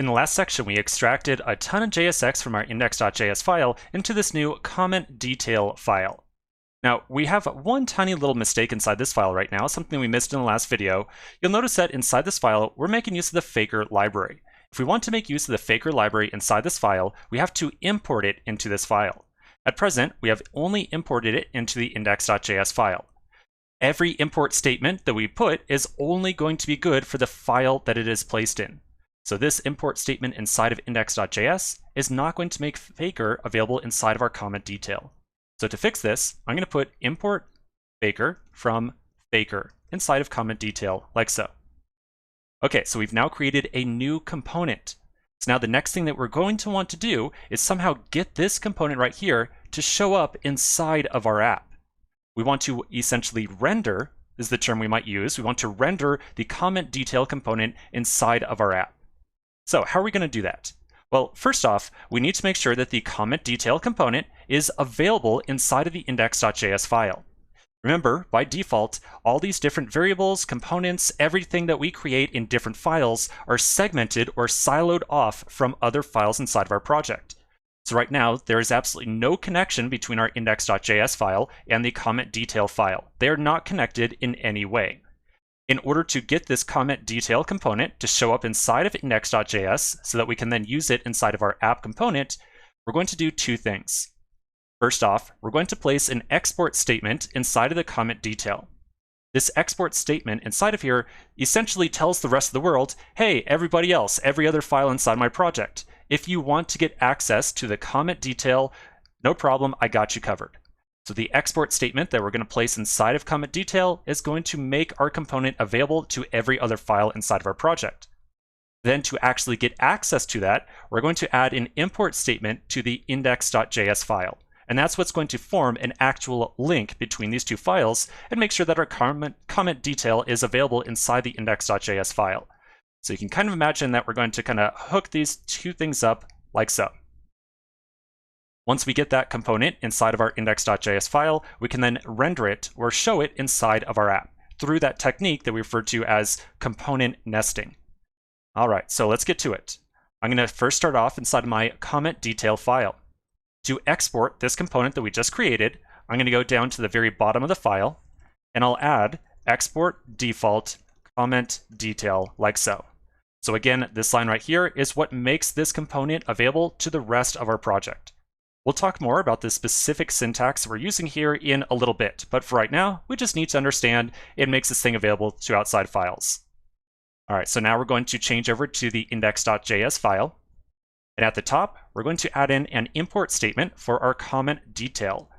In the last section, we extracted a ton of JSX from our index.js file into this new comment detail file. Now, we have one tiny little mistake inside this file right now, something we missed in the last video. You'll notice that inside this file, we're making use of the Faker library. If we want to make use of the Faker library inside this file, we have to import it into this file. At present, we have only imported it into the index.js file. Every import statement that we put is only going to be good for the file that it is placed in. So this import statement inside of index.js is not going to make Faker available inside of our comment detail. So to fix this, I'm going to put import Faker from Faker inside of comment detail, like so. Okay, so we've now created a new component. So now the next thing that we're going to want to do is somehow get this component right here to show up inside of our app. We want to essentially render, is the term we might use. We want to render the comment detail component inside of our app. So how are we going to do that? Well, first off, we need to make sure that the comment detail component is available inside of the index.js file. Remember, by default, all these different variables, components, everything that we create in different files are segmented or siloed off from other files inside of our project. So right now, there is absolutely no connection between our index.js file and the comment detail file. They are not connected in any way. In order to get this comment detail component to show up inside of index.js so that we can then use it inside of our app component, we're going to do two things. First off, we're going to place an export statement inside of the comment detail. This export statement inside of here essentially tells the rest of the world, hey, everybody else, every other file inside my project, if you want to get access to the comment detail, no problem, I got you covered. So the export statement that we're going to place inside of comment detail is going to make our component available to every other file inside of our project. Then to actually get access to that, we're going to add an import statement to the index.js file. And that's what's going to form an actual link between these two files and make sure that our comment detail is available inside the index.js file. So you can kind of imagine that we're going to kind of hook these two things up like so. Once we get that component inside of our index.js file, we can then render it or show it inside of our app through that technique that we refer to as component nesting. All right, so let's get to it. I'm going to first start off inside of my comment detail file. To export this component that we just created, I'm going to go down to the very bottom of the file, and I'll add export default comment detail like so. So again, this line right here is what makes this component available to the rest of our project. We'll talk more about the specific syntax we're using here in a little bit, but for right now, we just need to understand it makes this thing available to outside files. All right, so now we're going to change over to the index.js file. And at the top, we're going to add in an import statement for our comment detail.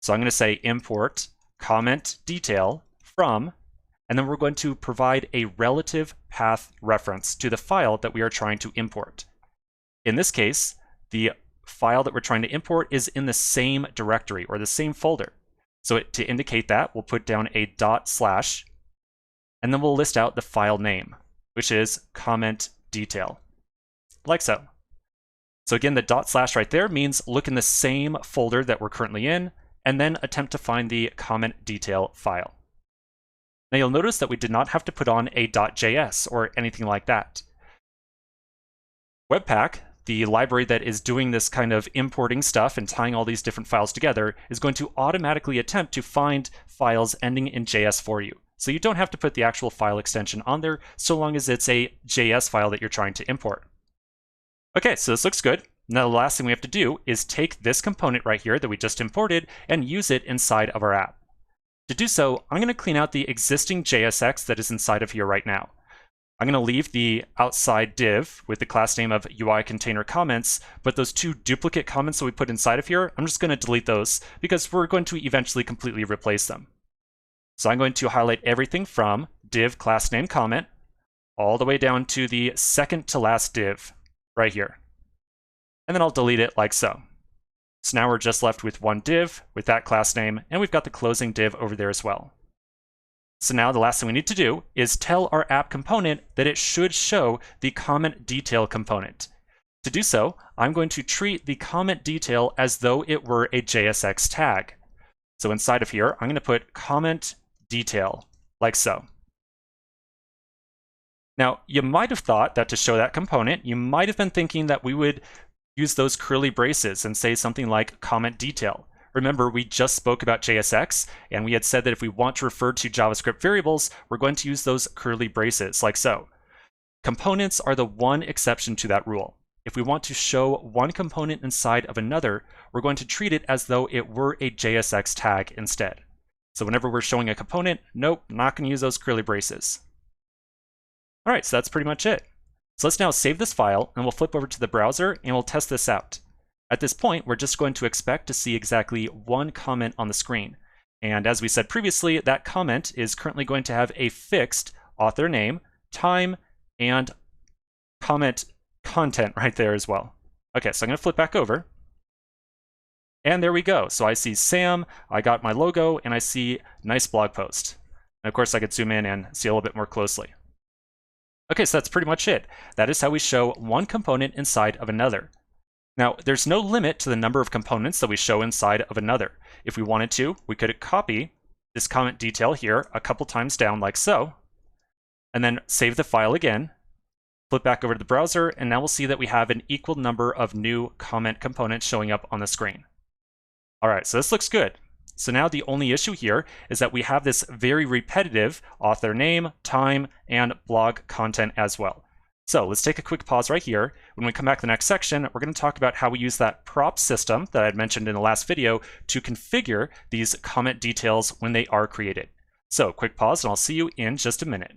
So I'm going to say import comment detail from, and then we're going to provide a relative path reference to the file that we are trying to import. In this case, the file that we're trying to import is in the same directory or the same folder. So to indicate that, we'll put down a // and then we'll list out the file name, which is comment detail, like so. So again, the / right there means look in the same folder that we're currently in, and then attempt to find the comment detail file. Now you'll notice that we did not have to put on a .js or anything like that. Webpack, the library that is doing this kind of importing stuff and tying all these different files together, is going to automatically attempt to find files ending in JS for you. So you don't have to put the actual file extension on there so long as it's a JS file that you're trying to import. Okay, so this looks good. Now the last thing we have to do is take this component right here that we just imported and use it inside of our app. To do so, I'm going to clean out the existing JSX that is inside of here right now. I'm going to leave the outside div with the class name of UI container comments, but those two duplicate comments that we put inside of here, I'm just going to delete those because we're going to eventually completely replace them. So I'm going to highlight everything from div class name comment all the way down to the second to last div right here. And then I'll delete it like so. So now we're just left with one div with that class name, and we've got the closing div over there as well. So now the last thing we need to do is tell our app component that it should show the comment detail component. To do so, I'm going to treat the comment detail as though it were a JSX tag. So inside of here, I'm going to put comment detail like so. Now, you might have thought that to show that component, you might have been thinking that we would use those curly braces and say something like comment detail. Remember, we just spoke about JSX, and we had said that if we want to refer to JavaScript variables, we're going to use those curly braces, like so. Components are the one exception to that rule. If we want to show one component inside of another, we're going to treat it as though it were a JSX tag instead. So whenever we're showing a component, nope, not going to use those curly braces. All right, so that's pretty much it. So let's now save this file, and we'll flip over to the browser, and we'll test this out. At this point, we're just going to expect to see exactly one comment on the screen. And as we said previously, that comment is currently going to have a fixed author name, time, and comment content right there as well. Okay, so I'm going to flip back over. And there we go. So I see Sam, I got my logo, and I see nice blog post. And of course, I could zoom in and see a little bit more closely. Okay, so that's pretty much it. That is how we show one component inside of another. Now, there's no limit to the number of components that we show inside of another. If we wanted to, we could copy this comment detail here a couple times down like so, and then save the file again, flip back over to the browser, and now we'll see that we have an equal number of new comment components showing up on the screen. All right, so this looks good. So now the only issue here is that we have this very repetitive author name, time, and blog content as well. So let's take a quick pause right here. When we come back to the next section, we're going to talk about how we use that prop system that I had mentioned in the last video to configure these comment details when they are created. So quick pause, and I'll see you in just a minute.